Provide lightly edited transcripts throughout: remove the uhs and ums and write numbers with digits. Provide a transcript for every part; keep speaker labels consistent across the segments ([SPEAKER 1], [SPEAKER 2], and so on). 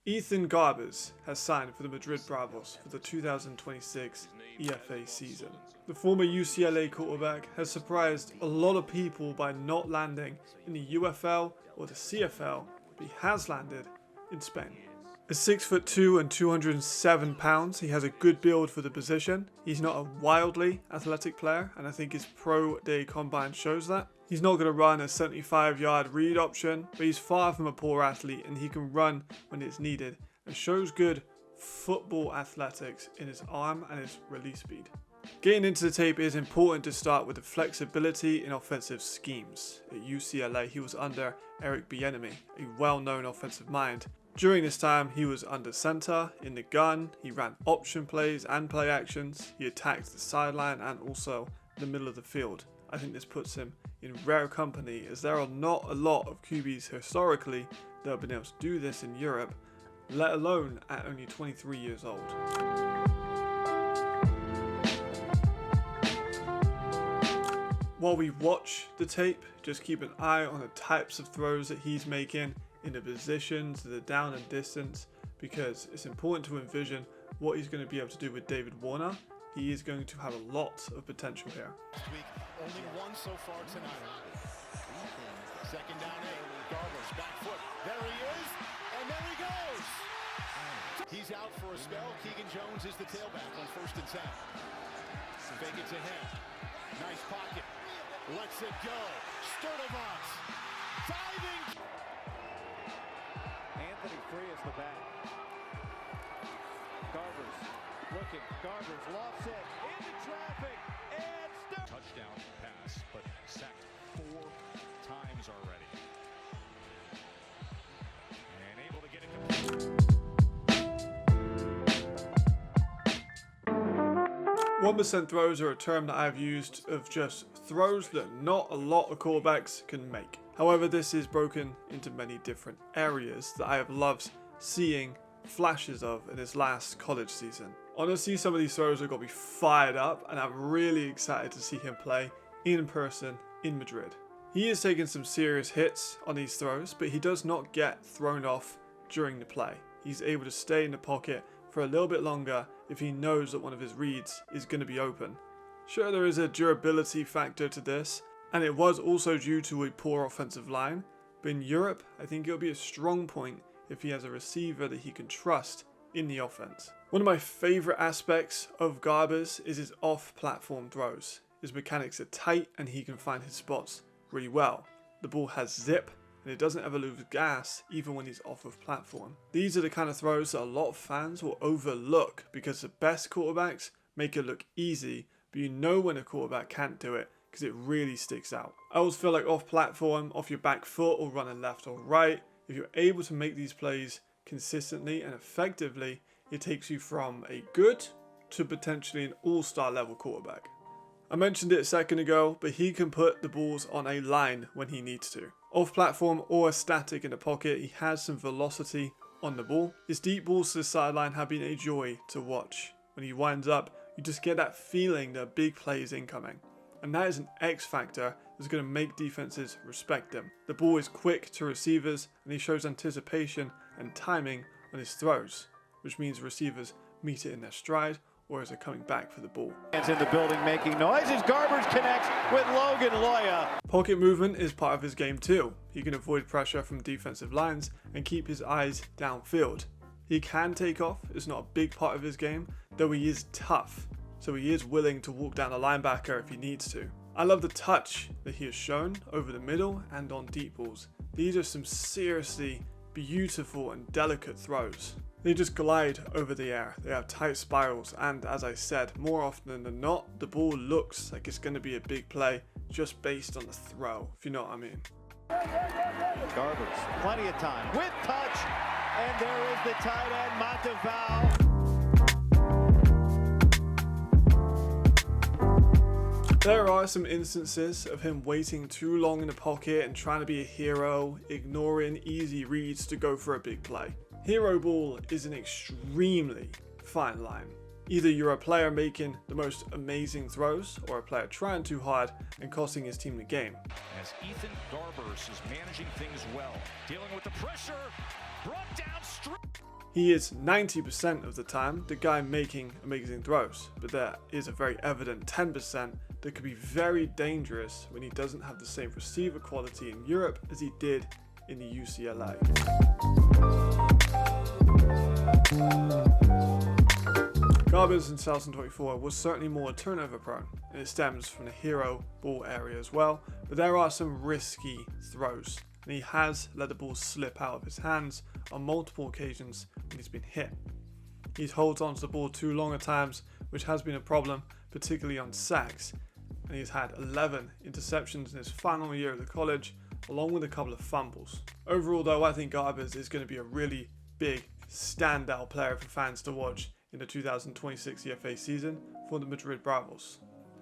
[SPEAKER 1] Ethan Garbers has signed for the Madrid Bravos for the 2026 EFA season. The former UCLA quarterback has surprised a lot of people by not landing in the UFL or the CFL, but he has landed in Spain. At 6'2" and 207 pounds, he has a good build for the position. He's not a wildly athletic player, and I think his pro day combine shows that. He's not going to run a 75-yard read option, but he's far from a poor athlete, and he can run when it's needed, and shows good football athletics in his arm and his release speed. Getting into the tape is important to start with the flexibility in offensive schemes. At UCLA, he was under Eric Bieniemy, a well-known offensive mind. During this time, he was under center, in the gun, he ran option plays and play actions, he attacked the sideline and also the middle of the field. I think this puts him in rare company, as there are not a lot of QBs historically that have been able to do this in Europe, let alone at only 23 years old. While we watch the tape, just keep an eye on the types of throws that he's making, in the positions, the down and distance, because it's important to envision what he's going to be able to do with David Warner. He is going to have a lot of potential here.
[SPEAKER 2] Last week, only one so far tonight. Second down, Garbers, back foot. There he is, and there he goes. He's out for a spell. Keegan Jones is the tailback on 1st and 10. Fake it to him. Nice pocket. Lets it go. Sturdivant. Diving.
[SPEAKER 3] Anthony free as the back. Garbers looking. Garbers lost it into traffic and
[SPEAKER 2] touchdown pass, but sacked 4 times already. And able to get it.
[SPEAKER 1] 1% throws are a term that I've used of just throws that not a lot of quarterbacks can make. However, this is broken into many different areas that I have loved seeing flashes of in his last college season. Honestly, some of these throws have got me fired up, and I'm really excited to see him play in person in Madrid. He has taken some serious hits on these throws, but he does not get thrown off during the play. He's able to stay in the pocket for a little bit longer if he knows that one of his reads is going to be open. Sure, there is a durability factor to this, and it was also due to a poor offensive line, but in Europe, I think it'll be a strong point if he has a receiver that he can trust in the offense. One of my favorite aspects of Garbers is his off-platform throws. His mechanics are tight and he can find his spots really well. The ball has zip and it doesn't ever lose gas even when he's off of platform. These are the kind of throws that a lot of fans will overlook because the best quarterbacks make it look easy, but you know when a quarterback can't do it because it really sticks out. I always feel like off platform, off your back foot or running left or right, if you're able to make these plays consistently and effectively, it takes you from a good to potentially an all-star level quarterback. I mentioned it a second ago, but he can put the balls on a line when he needs to. Off platform or static in the pocket, he has some velocity on the ball. His deep balls to the sideline have been a joy to watch. When he winds up, you just get that feeling that a big play is incoming. And that is an X factor that's going to make defenses respect him. The ball is quick to receivers and he shows anticipation and timing on his throws, which means receivers meet it in their stride or as they're coming back for the ball.
[SPEAKER 3] Hands in the building making noises. Garbers connects with Logan Loya.
[SPEAKER 1] Pocket movement is part of his game too. He can avoid pressure from defensive lines and keep his eyes downfield. He can take off, it's not a big part of his game, though he is tough. So he is willing to walk down a linebacker if he needs to. I love the touch that he has shown over the middle and on deep balls. These are some seriously beautiful and delicate throws. They just glide over the air, they have tight spirals, and as I said, more often than not, the ball looks like it's going to be a big play just based on the throw, if you know what I mean.
[SPEAKER 3] Garbers, plenty of time, with touch, and there is the tight end, Monteval.
[SPEAKER 1] There are some instances of him waiting too long in the pocket and trying to be a hero, ignoring easy reads to go for a big play. Hero ball is an extremely fine line. Either you're a player making the most amazing throws or a player trying too hard and costing his team the game.
[SPEAKER 2] As Ethan Garbers is managing things well, dealing with the pressure, brought down straight.
[SPEAKER 1] He is 90% of the time the guy making amazing throws, but there is a very evident 10% that could be very dangerous when he doesn't have the same receiver quality in Europe as he did in the UCLA. Garbers in 2024 was certainly more turnover prone, and it stems from the hero ball area as well, but there are some risky throws, and he has let the ball slip out of his hands on multiple occasions when he's been hit. He holds onto the ball too long at times, which has been a problem, particularly on sacks, and he's had 11 interceptions in his final year at the college, along with a couple of fumbles. Overall though, I think Garbers is going to be a really big standout player for fans to watch in the 2026 EFA season for the Madrid Bravos.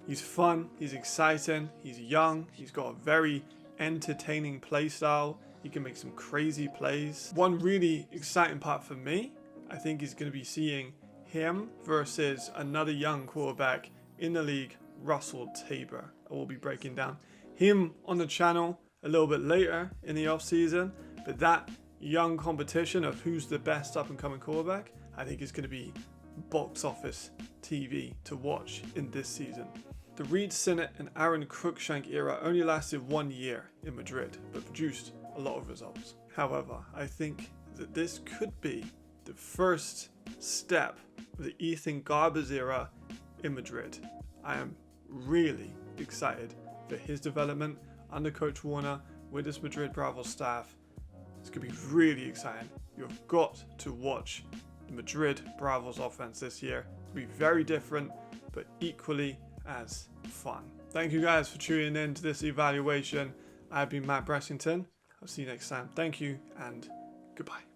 [SPEAKER 1] He's fun, he's exciting, he's young, he's got a very entertaining play style, he can make some crazy plays. One really exciting part for me, I think, is going to be seeing him versus another young quarterback in the league, Russell Tabor. I will be breaking down him on the channel a little bit later in the off season, but that young competition of who's the best up and coming quarterback, I think is going to be box office TV to watch in this season. The Reed Sinnott and Aaron Cruikshank era only lasted 1 year in Madrid, but produced a lot of results. However, I think that this could be the first step of the Ethan Garbers era in Madrid. I am really excited for his development under Coach Warner with this Madrid Bravos staff. It's going to be really exciting. You've got to watch the Madrid Bravos offense this year. It'll be very different, but equally as fun. Thank you guys for tuning in to this evaluation. I've been Matt Bressington. I'll see you next time. Thank you and goodbye.